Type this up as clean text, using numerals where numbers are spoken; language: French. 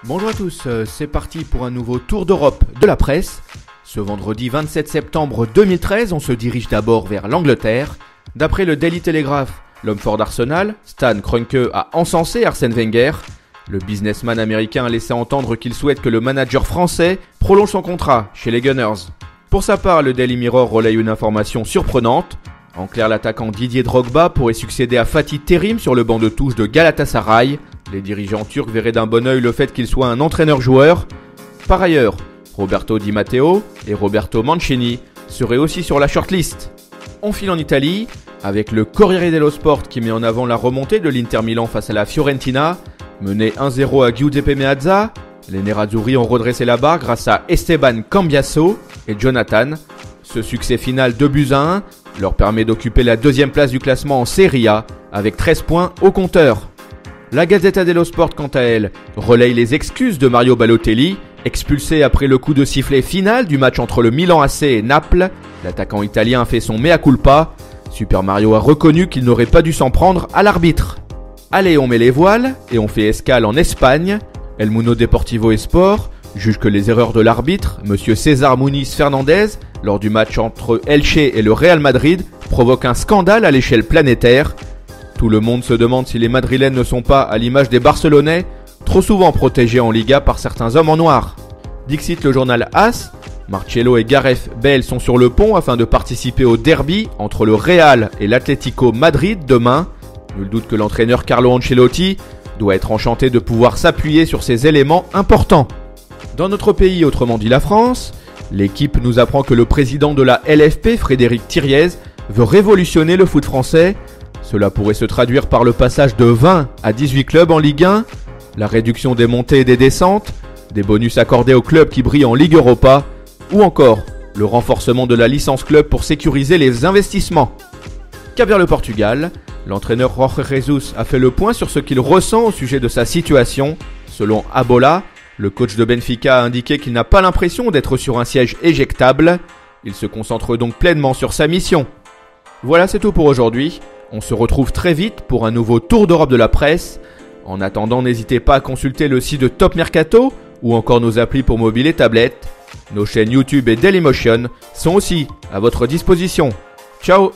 Bonjour à tous, c'est parti pour un nouveau tour d'Europe de la presse. Ce vendredi 27 septembre 2013, on se dirige d'abord vers l'Angleterre. D'après le Daily Telegraph, l'homme fort d'Arsenal, Stan Kroenke, a encensé Arsène Wenger. Le businessman américain a laissé entendre qu'il souhaite que le manager français prolonge son contrat chez les Gunners. Pour sa part, le Daily Mirror relaye une information surprenante. En clair, l'attaquant Didier Drogba pourrait succéder à Fatih Terim sur le banc de touche de Galatasaray. Les dirigeants turcs verraient d'un bon œil le fait qu'il soit un entraîneur-joueur. Par ailleurs, Roberto Di Matteo et Roberto Mancini seraient aussi sur la shortlist. On file en Italie, avec le Corriere dello Sport qui met en avant la remontée de l'Inter Milan face à la Fiorentina. Mené 1-0 à Giuseppe Meazza, les Nerazzurri ont redressé la barre grâce à Esteban Cambiasso et Jonathan. Ce succès final 2-1 leur permet d'occuper la deuxième place du classement en Serie A avec 13 points au compteur. La Gazzetta dello Sport, quant à elle, relaye les excuses de Mario Balotelli, expulsé après le coup de sifflet final du match entre le Milan AC et Naples. L'attaquant italien a fait son mea culpa. Super Mario a reconnu qu'il n'aurait pas dû s'en prendre à l'arbitre. Allez, on met les voiles et on fait escale en Espagne. El Mundo Deportivo et Sport juge que les erreurs de l'arbitre, Monsieur César Muniz Fernandez, lors du match entre Elche et le Real Madrid, provoquent un scandale à l'échelle planétaire. Tout le monde se demande si les Madrilènes ne sont pas, à l'image des Barcelonais, trop souvent protégés en Liga par certains hommes en noir. Dixit le journal AS, Marcelo et Gareth Bale sont sur le pont afin de participer au derby entre le Real et l'Atlético Madrid demain. Nul doute que l'entraîneur Carlo Ancelotti doit être enchanté de pouvoir s'appuyer sur ces éléments importants. Dans notre pays, autrement dit la France, l'équipe nous apprend que le président de la LFP, Frédéric Thiriez, veut révolutionner le foot français. Cela pourrait se traduire par le passage de 20 à 18 clubs en Ligue 1, la réduction des montées et des descentes, des bonus accordés aux clubs qui brillent en Ligue Europa, ou encore le renforcement de la licence club pour sécuriser les investissements. Cap vers le Portugal, l'entraîneur Jorge Jesus a fait le point sur ce qu'il ressent au sujet de sa situation. Selon Abola, le coach de Benfica a indiqué qu'il n'a pas l'impression d'être sur un siège éjectable. Il se concentre donc pleinement sur sa mission. Voilà, c'est tout pour aujourd'hui. On se retrouve très vite pour un nouveau tour d'Europe de la presse. En attendant, n'hésitez pas à consulter le site de Top Mercato ou encore nos applis pour mobile et tablette. Nos chaînes YouTube et Dailymotion sont aussi à votre disposition. Ciao!